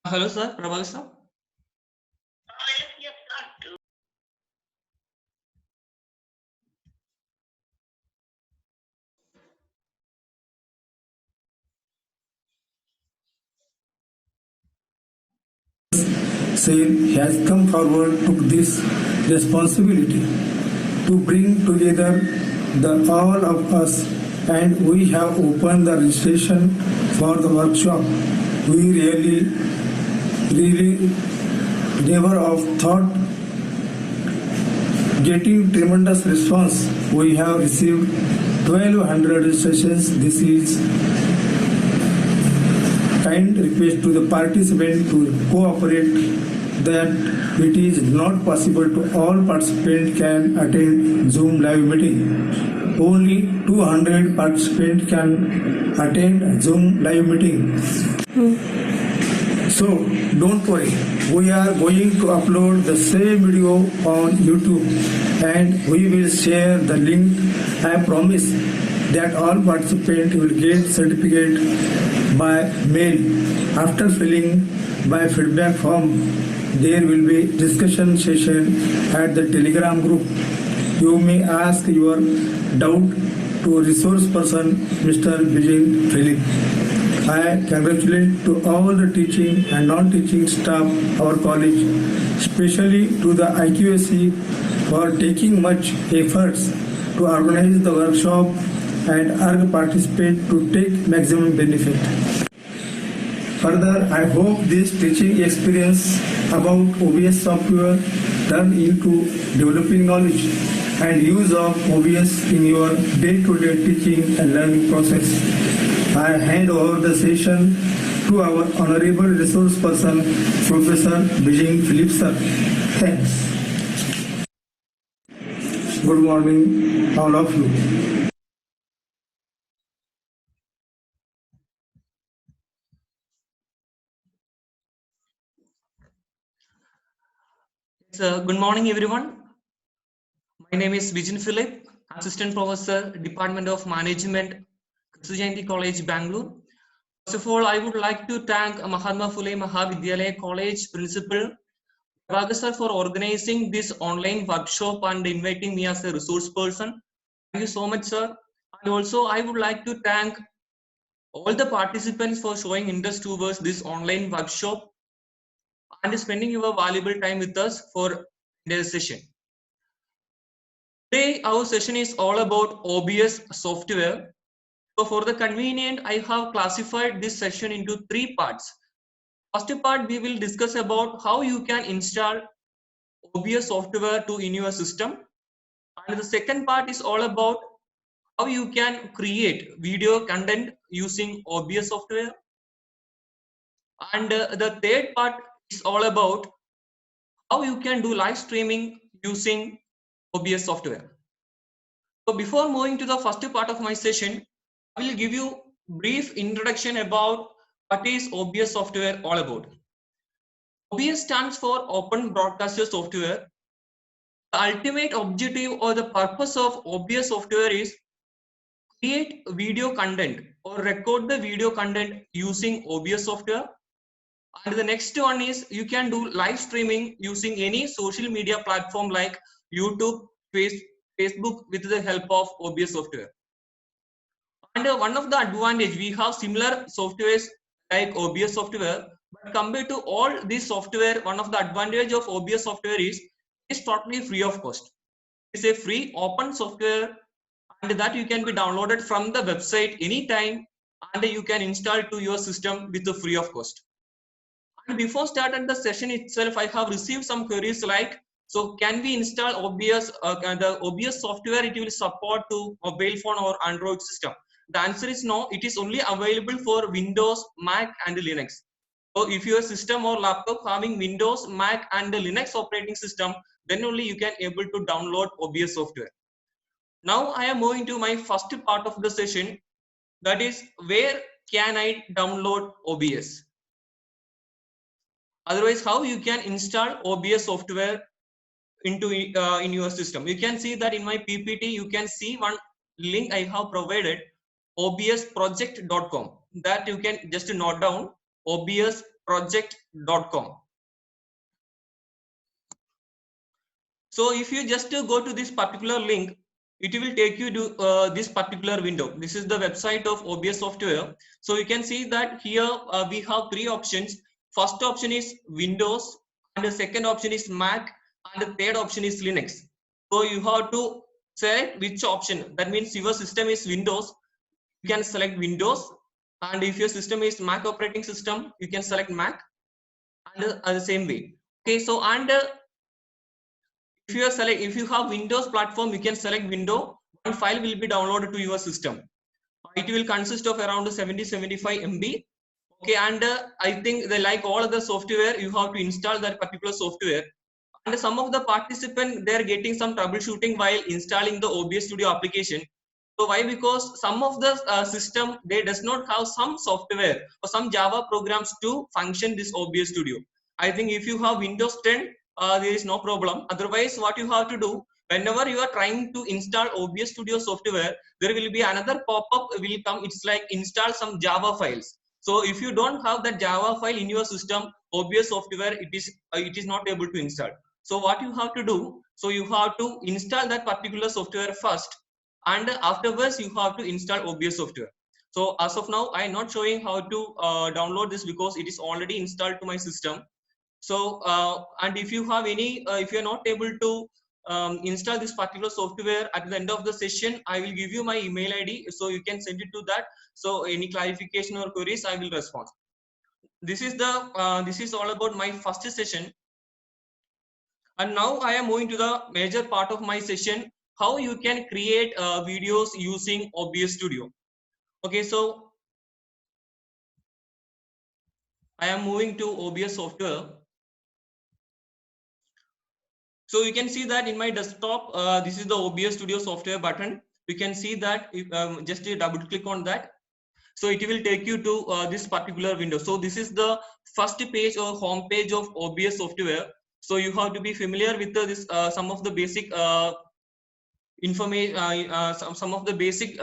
Hello, sir. Prabhakar sir. Sale has come forward took this responsibility to bring together the all of us, and we have opened the registration for the workshop. We really never have thought getting tremendous response. We have received 1200 registrations. This is kind request to the participant to cooperate that it is not possible to all participants can attend Zoom live meeting. Only 200 participants can attend Zoom live meeting. So don't worry, we are going to upload the same video on YouTube and we will share the link. I promise that all participants will get certificate by mail. After filling by feedback form, there will be discussion session at the Telegram group. You may ask your doubt to resource person Mr. Vijay Philip. I congratulate to all the teaching and non-teaching staff of our college, especially to the IQAC for taking much efforts to organize the workshop and urge participants to take maximum benefit. Further, I hope this teaching experience about OBS software turn into developing knowledge and use of OBS in your day-to-day teaching and learning process. I hand over the session to our honorable resource person, Professor Vijay Philip sir. Thanks. Good morning, all of you. Good morning, everyone. My name is Vijay Philip, Assistant Professor, Department of Management, Sujayanti College, Bangalore. First of all, I would like to thank Mahatma Phule Mahavidyalaya College Principal Prabhakar sir for organizing this online workshop and inviting me as a resource person. Thank you so much, sir. And also, I would like to thank all the participants for showing interest towards this online workshop and spending your valuable time with us for this session. Today, our session is all about OBS software. So for the convenience, I have classified this session into 3 parts. First part, we will discuss about how you can install OBS software in your system. And the second part is all about how you can create video content using OBS software. And the third part is all about how you can do live streaming using OBS software. So before moving to the first part of my session, I will give you brief introduction about what is OBS software all about. OBS stands for Open Broadcaster Software. The ultimate objective or the purpose of OBS software is create video content or record the video content using OBS software. And the next one is you can do live streaming using any social media platform like YouTube, Facebook with the help of OBS software. And one of the advantage, we have similar softwares like OBS software, but compared to all this software, one of the advantage of OBS software is it's totally free of cost. It's a free open software and that you can be downloaded from the website anytime and you can install to your system with the free of cost. And before starting the session itself, I have received some queries like, so can we install OBS, the OBS software, it will support to mobile phone or Android system? The answer is no, it is only available for Windows, Mac and Linux. So if your system or laptop having Windows, Mac and the Linux operating system, then only you can able to download OBS software. Now I am moving to my first part of the session, that is where can I download OBS? Otherwise, how you can install OBS software into in your system. You can see that in my PPT, you can see one link I have provided, obsproject.com, that you can just note down, obsproject.com. project.com. So if you just go to this particular link, it will take you to this particular window. This is the website of OBS software. So you can see that here we have three options. First option is Windows, and the second option is Mac, and the third option is Linux. So you have to select which option. That means your system is Windows, you can select Windows, and if your system is Mac operating system, you can select Mac, and the same way. Okay, so and if you have Windows platform, you can select window. One file will be downloaded to your system. It will consist of around 70-75 MB. Okay, and I think they like all other software, you have to install that particular software. And some of the participants, they are getting some troubleshooting while installing the OBS Studio application. So why? Because some of the system, they does not have some software or some Java programs to function this OBS Studio. I think if you have Windows 10, there is no problem. Otherwise, what you have to do, whenever you are trying to install OBS Studio software, there will be another pop-up will come. It's like install some Java files. So if you don't have that Java file in your system, OBS software, it is not able to install. So what you have to do, so you have to install that particular software first, and afterwards you have to install OBS software. So as of now, I am not showing how to download this because it is already installed to my system. So and if you have any, if you are not able to install this particular software, at the end of the session, I will give you my email ID, so you can send it to that. So any clarification or queries, I will respond. This is the this is all about my first session. And now I am moving to the major part of my session, how you can create videos using OBS Studio. Okay, so I am moving to OBS software. So you can see that in my desktop, this is the OBS Studio software button. You can see that if, just double click on that. So it will take you to this particular window. So this is the first page or home page of OBS software. So you have to be familiar with this some of the basic information, some of the basic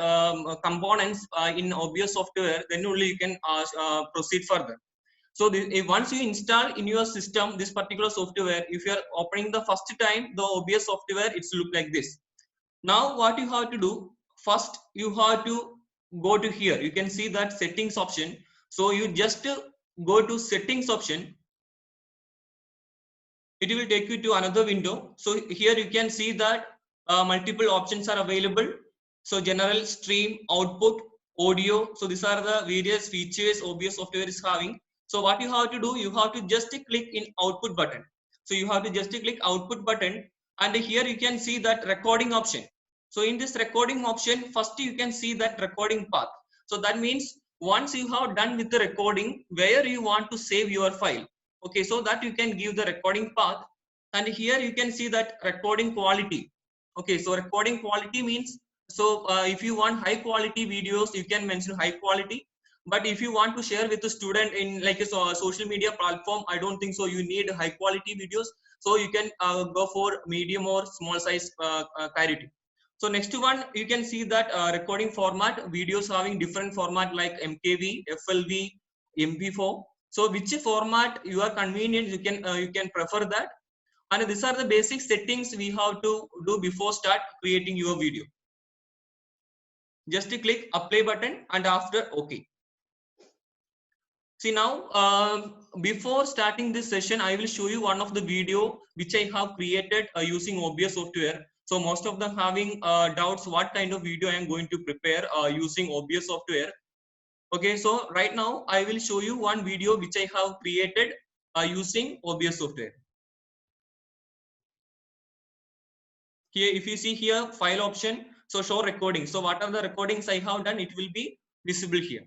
components in OBS software. Then only you can proceed further. So once you install in your system this particular software, if you are opening the first time the OBS software, it's look like this. Now what you have to do, first you have to go to here. You can see that settings option. So you just go to settings option. It will take you to another window. So here you can see that multiple options are available. So general, stream, output, audio. So these are the various features OBS software is having. So what you have to do, you have to just click in output button. So you have to just click output button, and here you can see that recording option. So in this recording option, first you can see that recording path. So that means once you have done with the recording, where you want to save your file. Okay, so that you can give the recording path, and here you can see that recording quality. Okay, so recording quality means, so if you want high quality videos, you can mention high quality. But if you want to share with a student in like a social media platform, I don't think so you need high quality videos. So you can go for medium or small size clarity. So next one, you can see that recording format, videos having different format like MKV, FLV, MP4. So which format you are convenient, you can prefer that. And these are the basic settings we have to do before start creating your video. Just click apply button and after OK. See now, before starting this session, I will show you one of the video which I have created using OBS software. So most of them having doubts what kind of video I am going to prepare using OBS software. Okay, so right now I will show you one video which I have created using OBS software. Here, if you see here, file option, so show recording. So what are the recordings I have done, it will be visible here.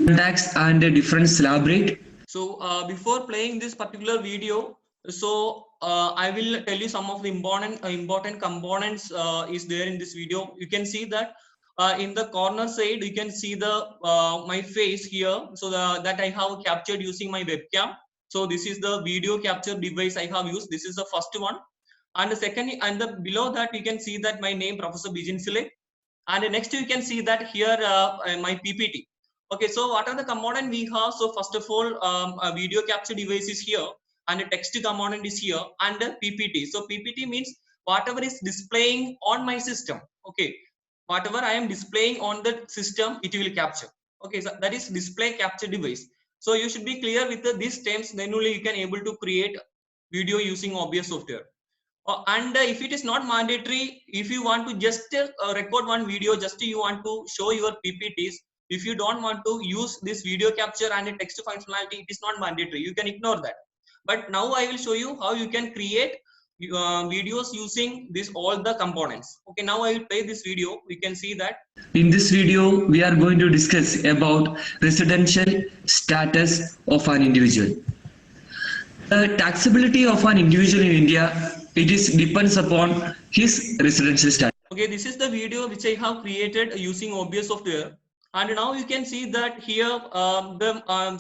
contacts and a different slab rate. So before playing this particular video, so I will tell you some of the important components is there in this video. You can see that in the corner side, you can see the my face here. So that I have captured using my webcam. So this is the video capture device I have used. This is the first one, and the second, and the below that you can see that my name Professor Bijin Sile, and next you can see that here my PPT. Okay, so what are the component we have? So first of all, a video capture device is here, and a text component is here, and a PPT. So PPT means whatever is displaying on my system. Okay, whatever I am displaying on the system, it will capture. Okay, so that is display capture device. So you should be clear with these terms, then only you can able to create video using OBS software. And if it is not mandatory, if you want to just record one video, just you want to show your PPTs, if you don't want to use this video capture and text functionality, it is not mandatory, you can ignore that. But now I will show you how you can create videos using this all the components. Okay, now I will play this video. You can see that In this video, we are going to discuss about residential status of an individual. The taxability of an individual in India, depends upon his residential status. okay, this is the video which I have created using OBS software. And now you can see that here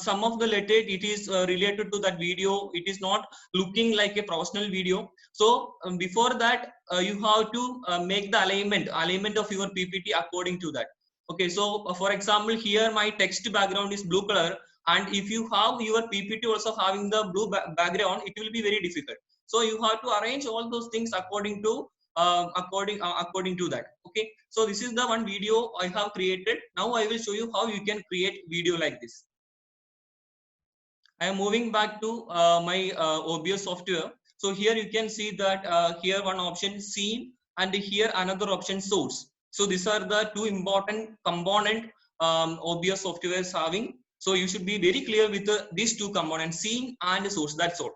some of the letter it is related to that video. It is not looking like a professional video. So before that you have to make the alignment of your PPT according to that. Okay, so for example, here my text background is blue color, and if you have your PPT also having the blue background, it will be very difficult. So you have to arrange all those things according to that. Okay, so this is the one video I have created. Now I will show you how you can create video like this. I am moving back to my OBS software. So here you can see that here one option scene, and here another option source. So these are the two important component OBS software is having. So you should be very clear with these two components, scene and source. That's all.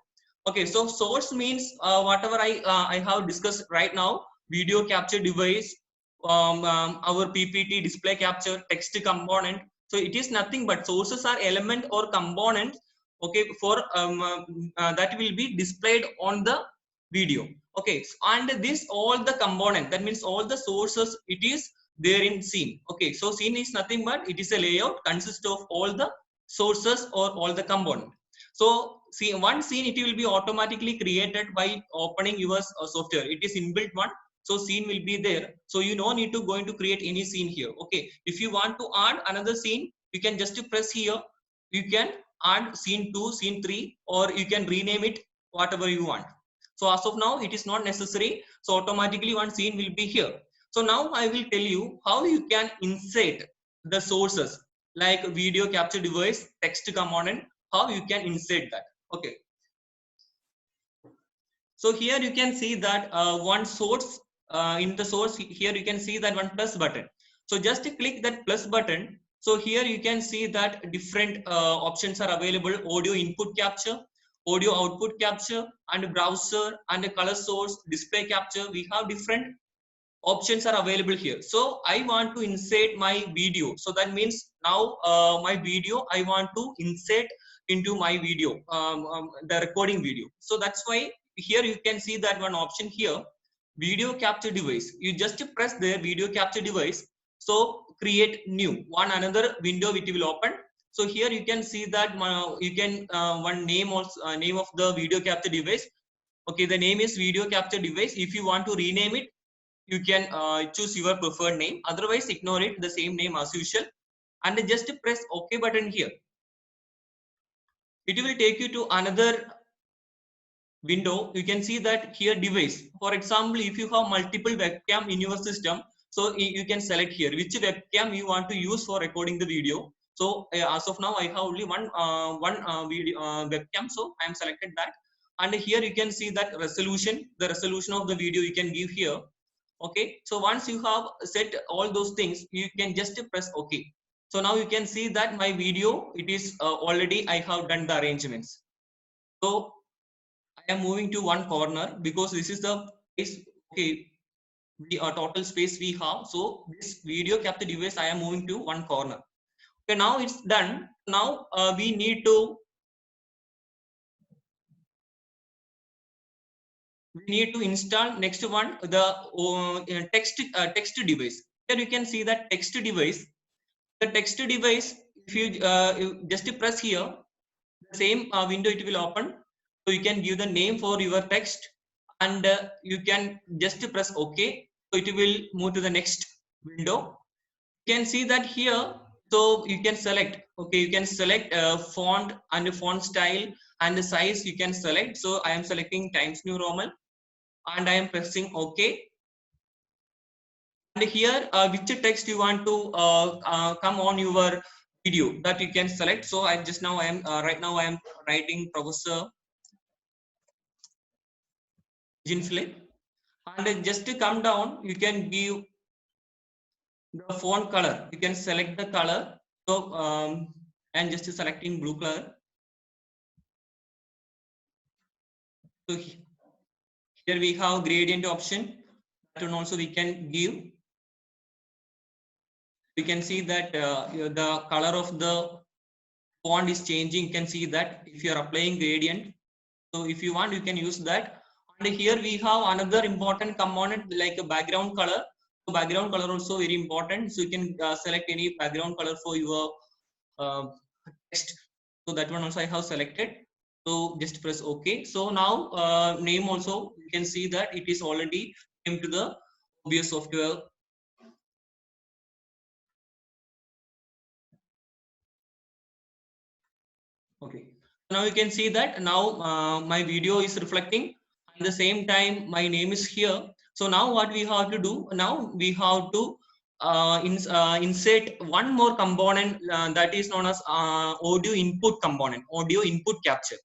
Okay, so source means whatever I have discussed right now: video capture device, our PPT, display capture, text component. So it is nothing but sources are element or component. Okay, for that will be displayed on the video. Okay, and this all the component, that means all the sources, it is there in scene. Okay, so scene is nothing but it is a layout consists of all the sources or all the component. So see, one scene it will be automatically created by opening your software. It is inbuilt one, so scene will be there. So you no need to going to create any scene here. Okay, if you want to add another scene, you can just press here. You can add scene 2, scene 3, or you can rename it whatever you want. So as of now, it is not necessary. So automatically one scene will be here. So now I will tell you how you can insert the sources like video capture device, text component, how you can insert that. Okay, so here you can see that one source, in the source here you can see that one plus button. So just click that plus button. So here you can see that different options are available: audio input capture, audio output capture, and browser, and the color source, display capture. We have different options are available here. So I want to insert my video. So that means now my video I want to insert into my video, the recording video. So that's why here you can see that one option here, video capture device. You just press there, video capture device. So create new one, another window which will open. So here you can see that you can one name also, name of the video capture device. Okay, the name is video capture device. If you want to rename it, you can choose your preferred name. Otherwise ignore it, the same name as usual, and just press OK button here. It will take you to another window. You can see that here device. For example, if you have multiple webcam in your system, so you can select here which webcam you want to use for recording the video. So as of now I have only one video webcam, so I am selected that. And here you can see that resolution, the resolution of the video you can give here. Okay, so once you have set all those things, you can just press OK. So now you can see that my video, it is already I have done the arrangements. So I am moving to one corner because this is the space. Okay, the total space we have. So this video capture device I am moving to one corner. Okay, now it's done. Now we need to install next one, the text device. Here you can see that text device. The text device, if you just press here, the same window it will open. So you can give the name for your text, and you can just press OK. So it will move to the next window. You can see that here. So you can select. Okay, you can select font and the font style and the size. You can select. So I am selecting Times New Roman, and I am pressing OK. And here, which text you want to come on your video, that you can select. So I just now I am right now I am writing Professor Jean Philippe, and just to come down, you can give the font color. You can select the color. So and just selecting blue color. So here we have gradient option. That one also we can give. You can see that the color of the font is changing. You can see that if you are applying gradient. So if you want, you can use that. And here we have another important component like a background color. So background color also very important. So you can select any background color for your text. So that one also I have selected. So just press OK. So now name also, you can see that it is already named to the OBS software. Okay. Now you can see that now my video is reflecting. At the same time, my name is here. So now what we have to do? Now we have to insert one more component that is known as audio input component, audio input capture.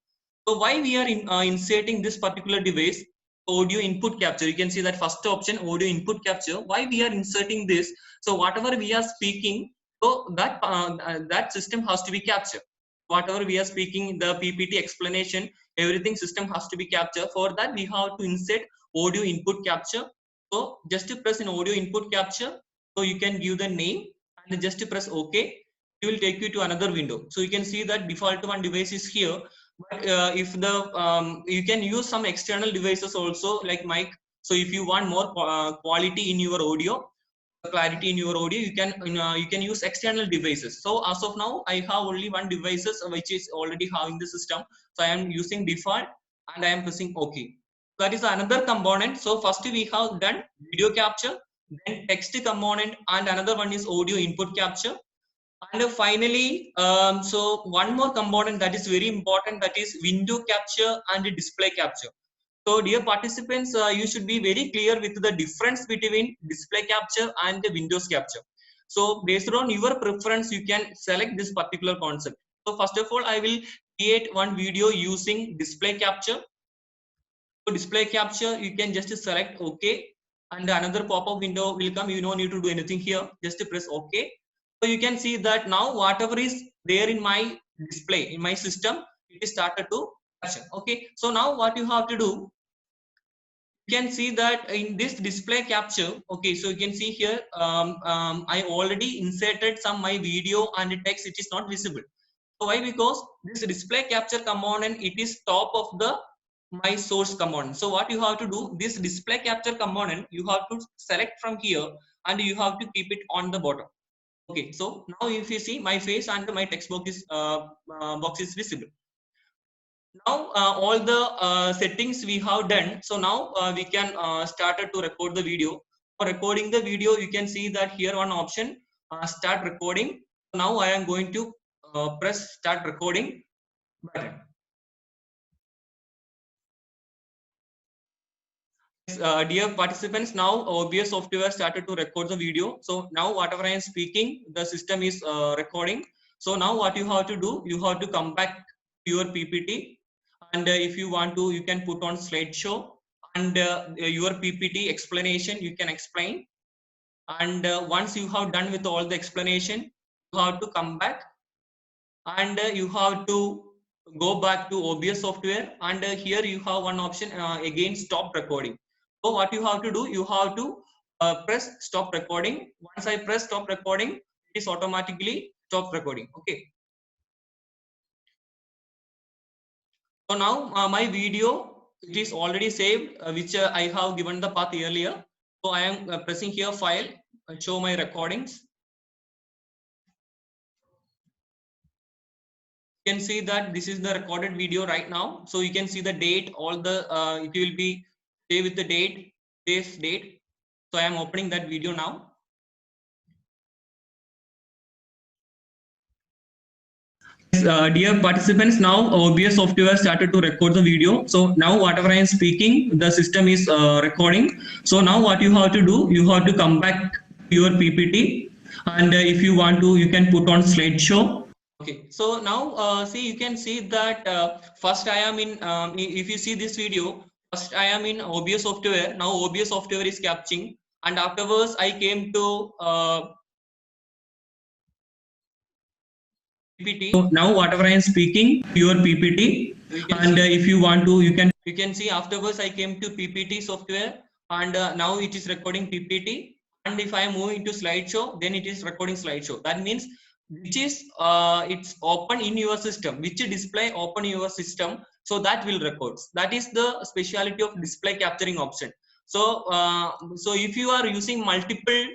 So why we are inserting this particular device, audio input capture? You can see that first option, audio input capture. Why we are inserting this? So whatever we are speaking, so that system has to be captured. Whatever we are speaking, the PPT explanation, everything system has to be captured. For that, we have to insert audio input capture. So just to press in audio input capture, so you can give the name and just to press OK. It will take you to another window. So you can see that default one device is here. But if the you can use some external devices also like mic. So if you want more quality in your audio, clarity in your audio, you can use external devices. So as of now, I have only one devices which is already having the system. So I am using default and I am pressing OK. That is another component. So first we have done video capture, then text component, and another one is audio input capture. And finally, so one more component that is very important, that is window capture and display capture. So dear participants, you should be very clear with the difference between display capture and the Windows capture. So based on your preference, you can select this particular concept. So first of all, I will create one video using display capture. So display capture, you can just select OK, and another pop-up window will come. You don't need to do anything here. Just press OK. So you can see that now whatever is there in my display, in my system, it is started to capture. Okay. So now what you have to do, you can see that in this display capture. Okay, so you can see here I already inserted some my video and text. It is not visible. So why? Because this display capture component, it is top of the my source component. So what you have to do, this display capture component, you have to select from here and you have to keep it on the bottom. Okay, so now if you see, my face and my text box is visible. Now all the settings we have done. So now we can start to record the video. For recording the video, you can see that here one option, start recording. Now I am going to press start recording button. Dear participants, now OBS software started to record the video. So now whatever I am speaking, the system is recording. So now what you have to do, you have to come back to your PPT, and if you want to, you can put on slideshow, and your PPT explanation you can explain. And once you have done with all the explanation, you have to come back, and you have to go back to OBS software, and here you have one option, again stop recording. So what you have to do, you have to press stop recording. Once I press stop recording, it is automatically stop recording. Okay. So now my video, it is already saved, which I have given the path earlier. So I am pressing here file, show my recordings. You can see that this is the recorded video right now. So you can see the date, all the it will be saved with the date, this date. So I am opening that video now. Dear participants, now OBS software started to record the video. So now whatever I am speaking, the system is recording. So now what you have to do, you have to come back to your PPT, and if you want to, you can put on slideshow. Okay, so now see, you can see that first I am in, if you see this video, first I am in OBS software. Now OBS software is capturing, and afterwards I came to PPT. So now whatever I am speaking, your PPT, and if you want to, you can see afterwards I came to PPT software, and now it is recording PPT. And if I am moving to slideshow, then it is recording slideshow. That means which is it's open in your system, which display open in your system, so that will record. That is the speciality of display capturing option. So so if you are using multiple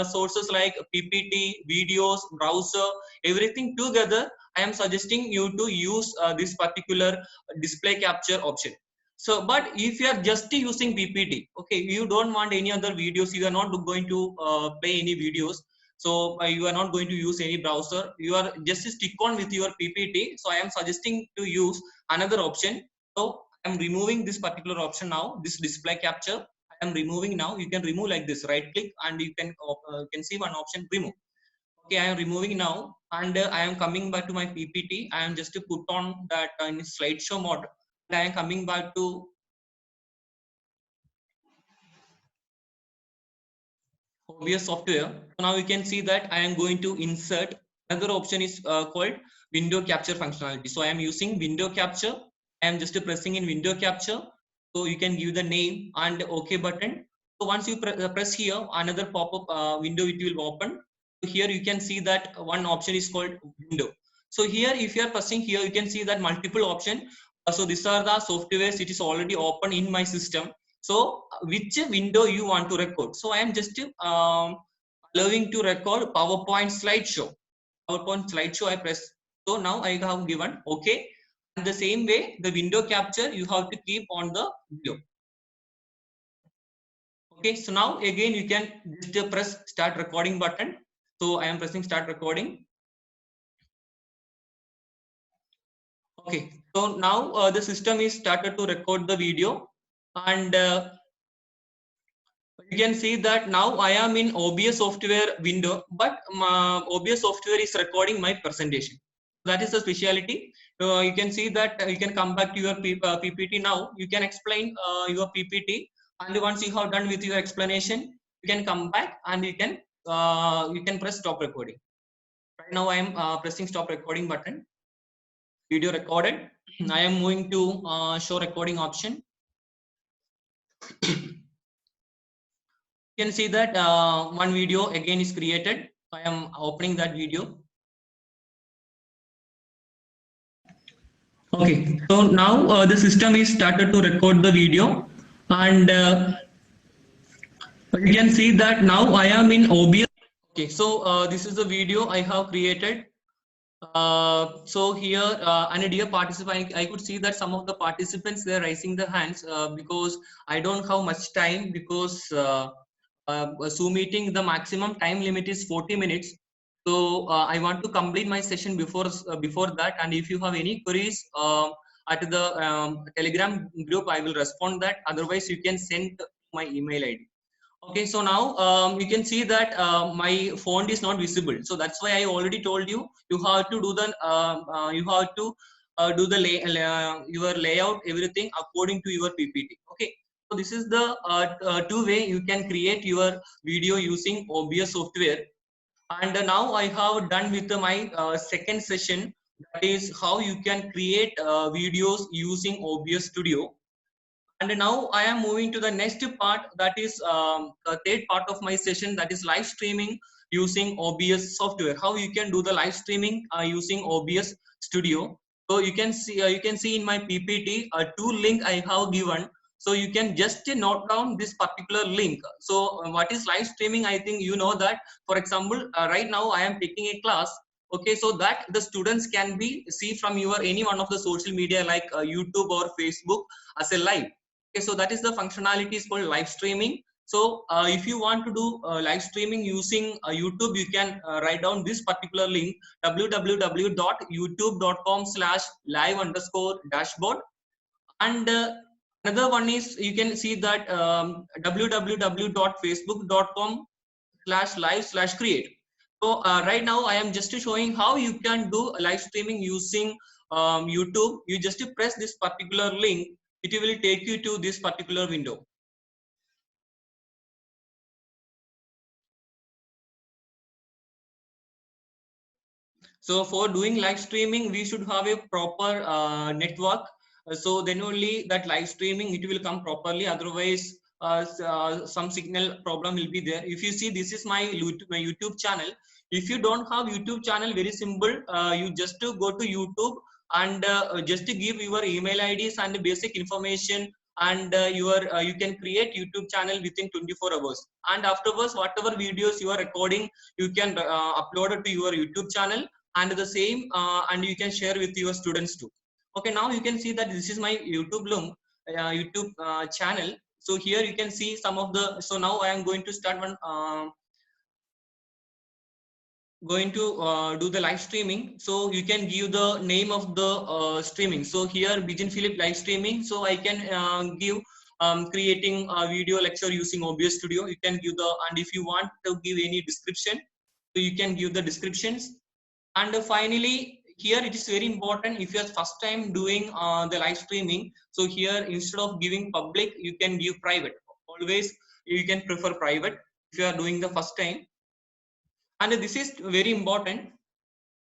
sources like PPT, videos, browser, everything together, I am suggesting you to use this particular display capture option. So but if you are just using PPT, okay, you don't want any other videos, you are not going to play any videos, so you are not going to use any browser, you are just stick on with your PPT. So I am suggesting to use another option. So I am removing this particular option now, this display capture I am removing now. You can remove like this, right click, and you can see one option, remove. Okay, I am removing now, and I am coming back to my PPT. I am just to put on that in slideshow mode, and I am coming back to OBS software. Now you can see that I am going to insert another option is called window capture functionality. So I am using window capture. I am just pressing in window capture. So you can give the name and OK button. So once you press here, another pop-up window it will open. So here you can see that one option is called window. So here if you are pressing here, you can see that multiple option. So these are the softwares. It is already open in my system. So which window you want to record? So I am just allowing to record PowerPoint slideshow. PowerPoint slideshow I press. So now I have given OK. And the same way, the window capture you have to keep on the video. Okay, so now again you can just press start recording button. So I am pressing start recording. Okay, so now the system is started to record the video, and you can see that now I am in OBS software window, but OBS software is recording my presentation. That is the speciality. You can see that you can come back to your PPT now. You can explain your PPT, and once you have done with your explanation, you can come back and you can press stop recording. Right now I am pressing stop recording button. Video recorded. I am moving to show recording option. You can see that one video again is created. I am opening that video. Okay, so now the system is started to record the video, and you can see that now I am in OBS. Okay, so this is the video I have created. So here, and dear participant, I could see that some of the participants, they are raising their hands because I don't have much time, because Zoom meeting, the maximum time limit is 40 minutes. So I want to complete my session before that. And if you have any queries at the Telegram group, I will respond that. Otherwise, you can send my email ID. Okay, so now you can see that my font is not visible. So that's why I already told you, you have to do the your layout, everything according to your PPT. Okay, so this is the two way you can create your video using OBS software. And now I have done with my second session, that is how you can create videos using OBS Studio. And now I am moving to the next part, that is the third part of my session, that is live streaming using OBS software, how you can do the live streaming using OBS Studio. So you can see in my PPT two link I have given. So you can just note down this particular link. So what is live streaming? I think you know that. For example, right now I am taking a class. Okay, so that the students can be see from your any one of the social media like YouTube or Facebook as a live. Okay, so that is the functionality is called live streaming. So if you want to do live streaming using YouTube, you can write down this particular link, www.youtube.com/live_dashboard. And another one is you can see that www.facebook.com/live/create. So right now I am just showing how you can do live streaming using YouTube. You just press this particular link, it will take you to this particular window. So for doing live streaming, we should have a proper network. So then only that live streaming it will come properly. Otherwise, some signal problem will be there. If you see, this is my YouTube channel. If you don't have YouTube channel, very simple. You just to go to YouTube and just to give your email IDs and basic information, and you can create YouTube channel within 24 hours. And afterwards, whatever videos you are recording, you can upload it to your YouTube channel, and the same and you can share with your students too. Okay, now you can see that this is my YouTube channel. So here you can see some of the, so now I am going to start one going to do the live streaming. So you can give the name of the streaming. So here Bijan Philip live streaming. So I can give creating a video lecture using OBS Studio. You can give the, and if you want to give any description, so you can give the descriptions. And finally, here it is very important if you are first time doing the live streaming. So here instead of giving public, you can give private. Always you can prefer private if you are doing the first time. And this is very important.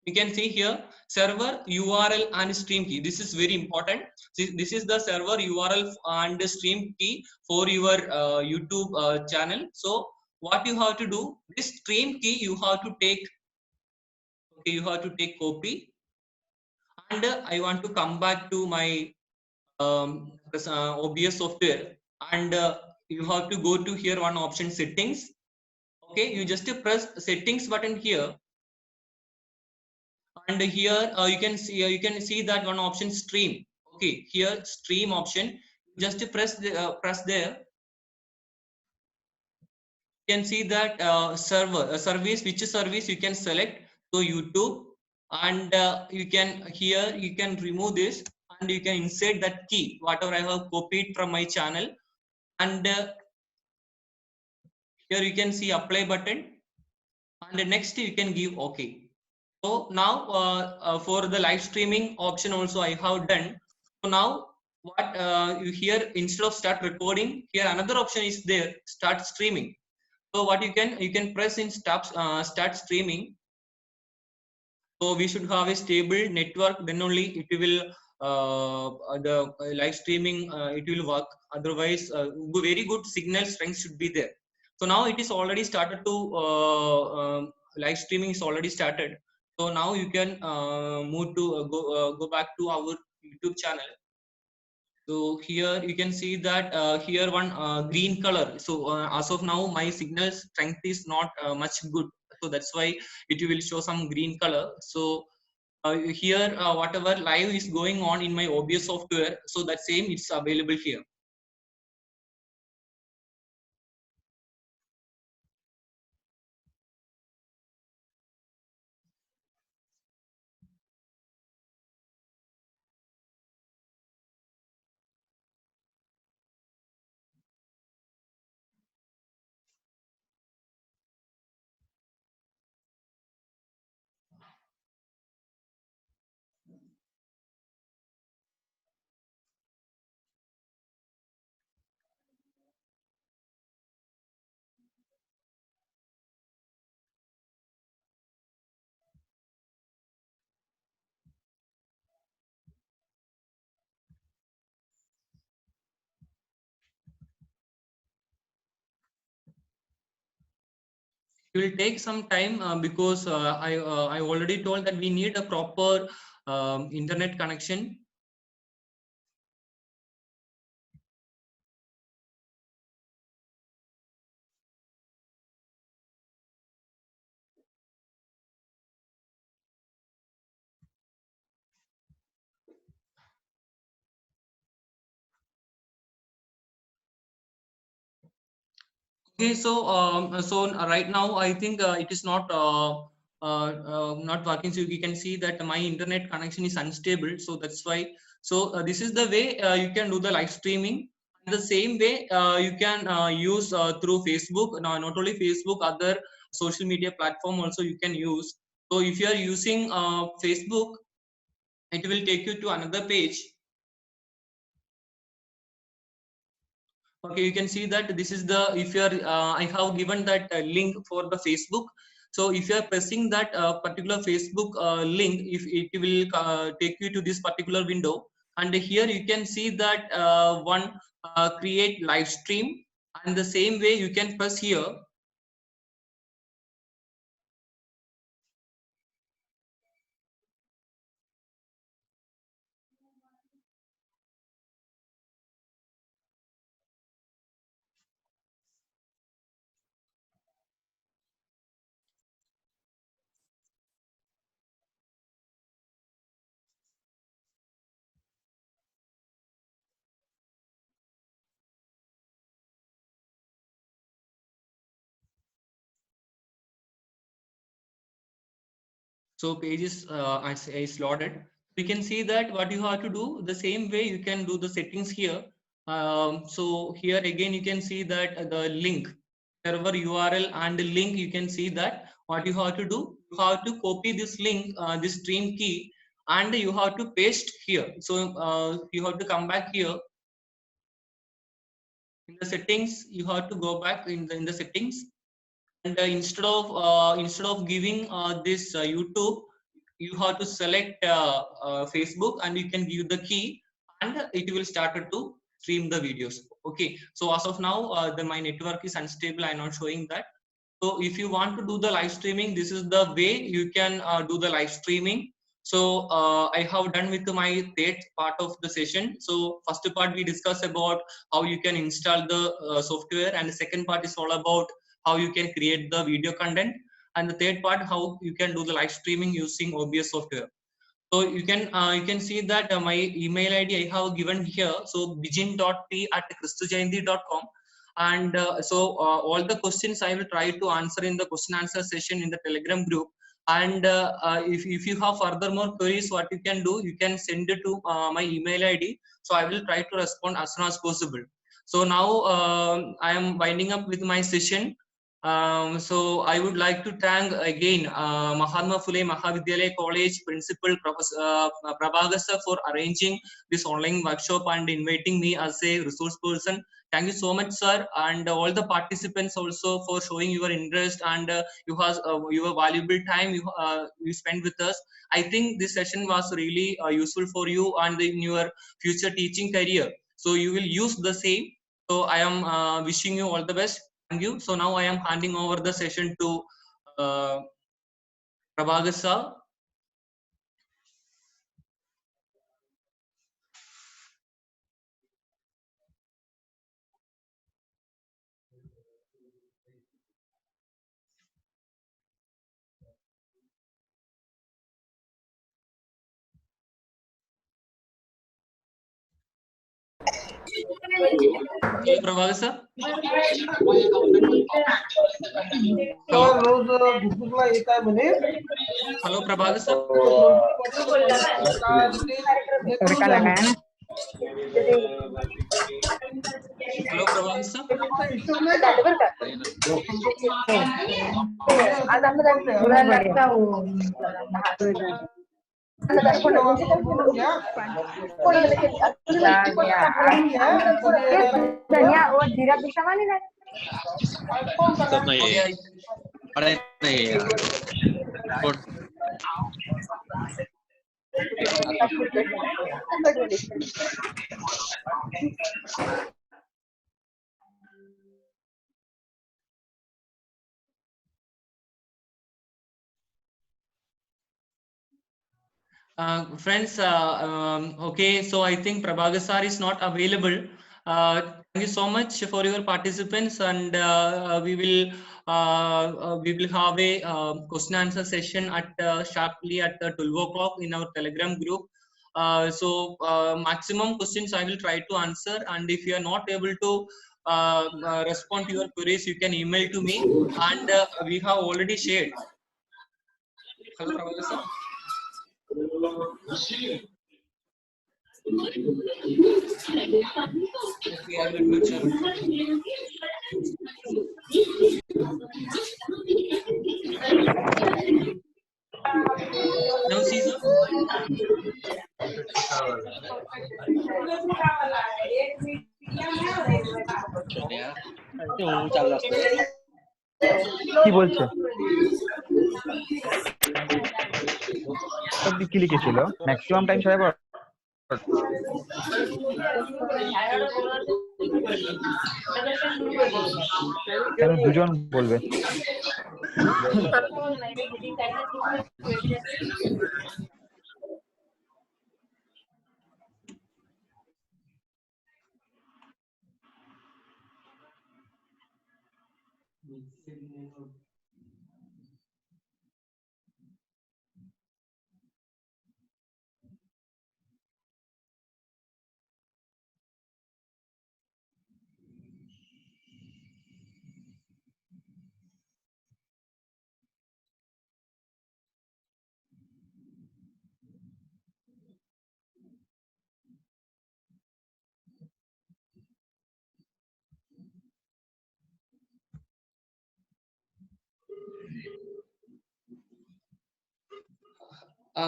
You can see here server URL and stream key. This is very important. This is the server URL and the stream key for your YouTube channel. So what you have to do, this stream key you have to take. Okay, you have to take copy, and I want to come back to my OBS software, and you have to go to here one option settings. Okay, you just press settings button here, and here you can see that one option stream. Okay, here stream option, just press press there. You can see that service, which service you can select. So YouTube, and you can here you can remove this, and you can insert that key whatever I have copied from my channel, and here you can see apply button, and next you can give OK. So now for the live streaming option also I have done. So now what you here, instead of start recording, here another option is there, start streaming. So what you can press in start streaming. So we should have a stable network, then only it will the live streaming it will work. Otherwise, very good signal strength should be there. So now it is already started to live streaming is already started. So now you can move to go back to our YouTube channel. So here you can see that here one green color. So as of now my signal strength is not much good. So that's why it will show some green color. So here whatever live is going on in my OBS software, so that same it's available here. It will take some time because I already told that we need a proper internet connection. Okay, so right now I think it is not working. So you can see that my internet connection is unstable. So that's why. So this is the way you can do the live streaming. The same way you can use through Facebook. Now, not only Facebook, other social media platform also you can use. So if you are using Facebook, it will take you to another page. Okay, you can see that this is the, if you are I have given that link for the Facebook. So if you are pressing that particular Facebook link, if it will take you to this particular window, and here you can see that one create live stream, and the same way you can press here. So page is loaded. You can see that what you have to do the same way you can do the settings here. So here again you can see that the link, server URL and the link, you can see that what you have to do, you have to copy this link, this stream key, and you have to paste here. So you have to come back here in the settings. You have to go back in the settings, and instead of giving this YouTube, you have to select Facebook, and you can give the key, and it will start to stream the videos. Okay, so as of now my network is unstable, I'm not showing that. So if you want to do the live streaming, this is the way you can do the live streaming. So I have done with my third part of the session. So first part we discussed about how you can install the software, and the second part is all about how you can create the video content, and the third part how you can do the live streaming using OBS software. So you can see that my email ID I have given here. So bijin.p@kristujayanti.com, and all the questions I will try to answer in the question answer session in the Telegram group. And if you have further more queries, what you can do, you can send it to my email ID. So I will try to respond as soon as possible. So now I am winding up with my session. So I would like to thank again Mahatma Phule Mahavidyalaya College Principal Professor Prabhagar sir for arranging this online workshop and inviting me as a resource person. Thank you so much, sir, and all the participants also for showing your interest, and you have your valuable time you spent with us. I think this session was really useful for you and in your future teaching career. So you will use the same. So I am wishing you all the best. Thank you. So now I am handing over the session to uh, Prabhagar sir. Hello, Prabhagar sir. Hello. Hello, Prabhagar sir. Hello, Prabhagar sir. Okay, Friends, okay, so I think Prabhagar sir is not available. Thank you so much for your participants, and we will have a question answer session at sharply at 12 o'clock in our Telegram group. So maximum questions I will try to answer, and if you are not able to respond to your queries, you can email to me, and we have already shared. Hello, Prabhagar sir. Okay, I will admit, sir. Now see, sir. কি বলছে অব্দি কি লিখেছিল maximum time 12:30 কেন দুজন বলবে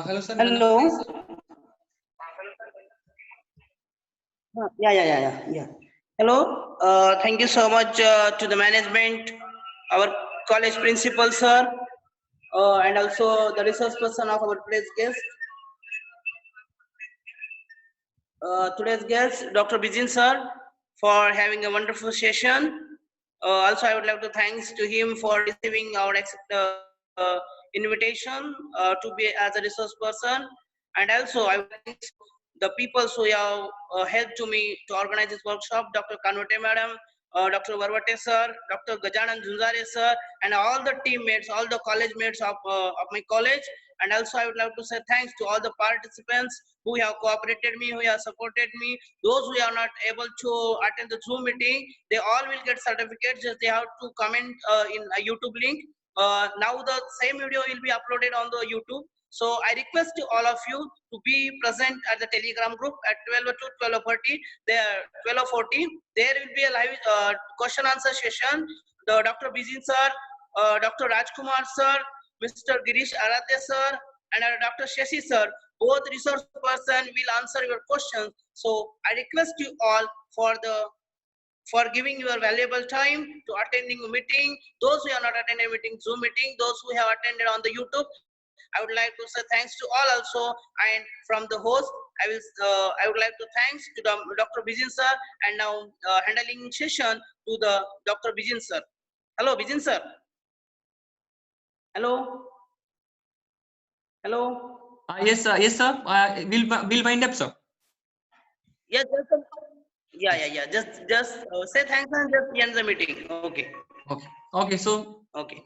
Hello, sir. Hello. Yeah. Hello. Thank you so much to the management, our college principal, sir, and also the resource person of our today's guest. Today's guest, Dr. Bijin, sir, for having a wonderful session. Also, I would like to thanks to him for receiving our invitation to be as a resource person, and also I would thank the people who have helped to me to organize this workshop, Dr. Kanwate madam, Dr. Varvate sir, Dr. Gajanan Junzare sir, and all the teammates, all the college mates of my college. And also I would like to say thanks to all the participants who have cooperated me, who have supported me. Those who are not able to attend the Zoom meeting, they all will get certificates. Just they have to comment in a YouTube link. Now the same video will be uploaded on the YouTube. So I request to all of you to be present at the Telegram group at 12 to 12:30. There 12:40. There will be a live question answer session. The Dr. Bijin sir, Dr. Rajkumar sir, Mr. Girish Aradhya sir, and Dr. Shashi sir, both resource person will answer your questions. So I request you all for giving your valuable time to attending a meeting. Those who are not attending a meeting, Zoom meeting, those who have attended on the YouTube, I would like to say thanks to all also. And from the host, I would like to thanks to the Dr. Bijin sir, and now handling session to the Dr. Bijin sir. Hello, Bijin sir. Hello. Hello. Yes, sir. Yes, sir. We'll wind up, sir. Yeah, just say thanks and just end the meeting. Okay. Okay. So. Okay.